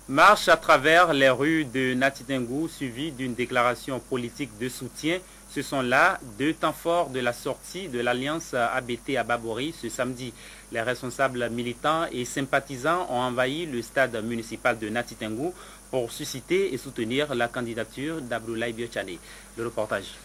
Marche à travers les rues de Nati Tengou suivie d'une déclaration politique de soutien. Ce sont là deux temps forts de la sortie de l'alliance ABT à Babori ce samedi. Les responsables militants et sympathisants ont envahi le stade municipal de Nati Tengou pour susciter et soutenir la candidature d'Abdoulaye Biotchane. Le reportage.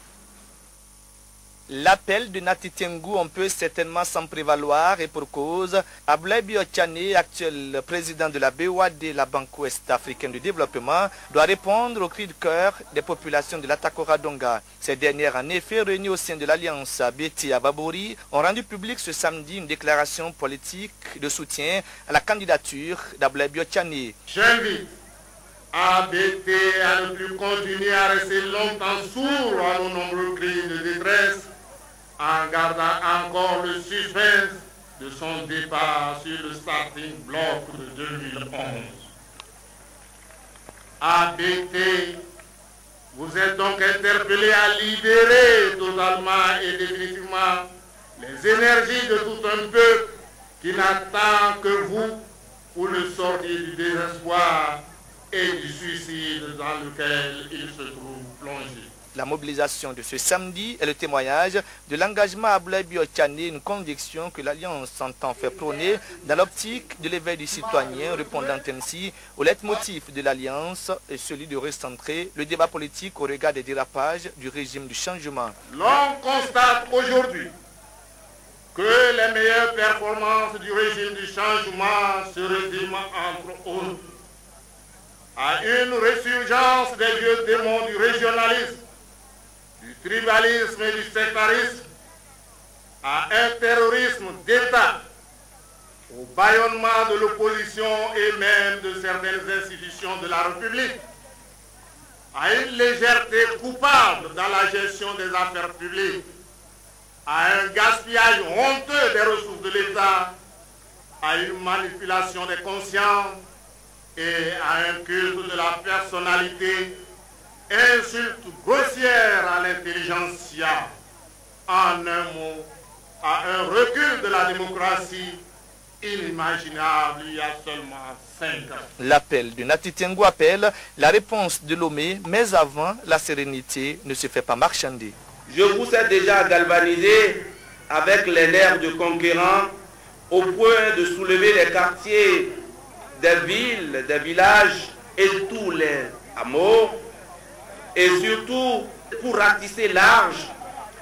L'appel de Nati Tengou, on peut certainement s'en prévaloir et pour cause. Abdoulaye Biotchane, actuel président de la BOAD, la Banque Ouest Africaine de Développement, doit répondre au cri de cœur des populations de l'Atakora Donga. Ces dernières, en effet, réunies au sein de l'Alliance ABT à Babori, ont rendu public ce samedi une déclaration politique de soutien à la candidature d'Abdoulaye Biotchane. J'invite ABT à ne plus continuer à rester longtemps sourd à nos nombreux cris de détresse, en gardant encore le suspense de son départ sur le starting block de 2011. ABT, vous êtes donc interpellé à libérer totalement et définitivement les énergies de tout un peuple qui n'attend que vous pour le sortir du désespoir et du suicide dans lequel il se trouve plongé. La mobilisation de ce samedi est le témoignage de l'engagement Abdoulaye Biotchane, une conviction que l'Alliance entend faire prôner dans l'optique de l'éveil du citoyen, répondant ainsi au leitmotiv de l'Alliance et celui de recentrer le débat politique au regard des dérapages du régime du changement. L'on constate aujourd'hui que les meilleures performances du régime du changement se résument entre autres à une résurgence des vieux démons du régionalisme, du tribalisme et du sectarisme, à un terrorisme d'État, au bâillonnement de l'opposition et même de certaines institutions de la République, à une légèreté coupable dans la gestion des affaires publiques, à un gaspillage honteux des ressources de l'État, à une manipulation des consciences et à un culte de la personnalité, insulte grossière à l'intelligentsia, en un mot, à un recul de la démocratie inimaginable il y a seulement 5 ans. L'appel de Nati Tengou appelle la réponse de Lomé, mais avant, la sérénité ne se fait pas marchander. Je vous ai déjà galvanisé avec les nerfs de conquérants au point de soulever les quartiers des villes, des villages et tous les hameaux, et surtout pour ratisser large,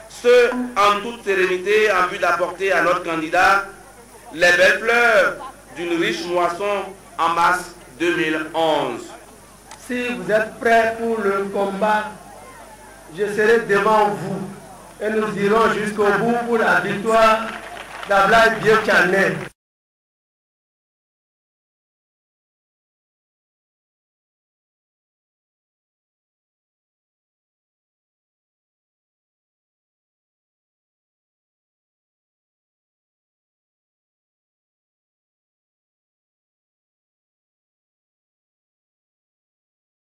ce en toute sérénité en vue d'apporter à notre candidat les belles fleurs d'une riche moisson en mars 2011. Si vous êtes prêts pour le combat, je serai devant vous et nous irons jusqu'au bout pour la victoire d'Abdoulaye Biotchane.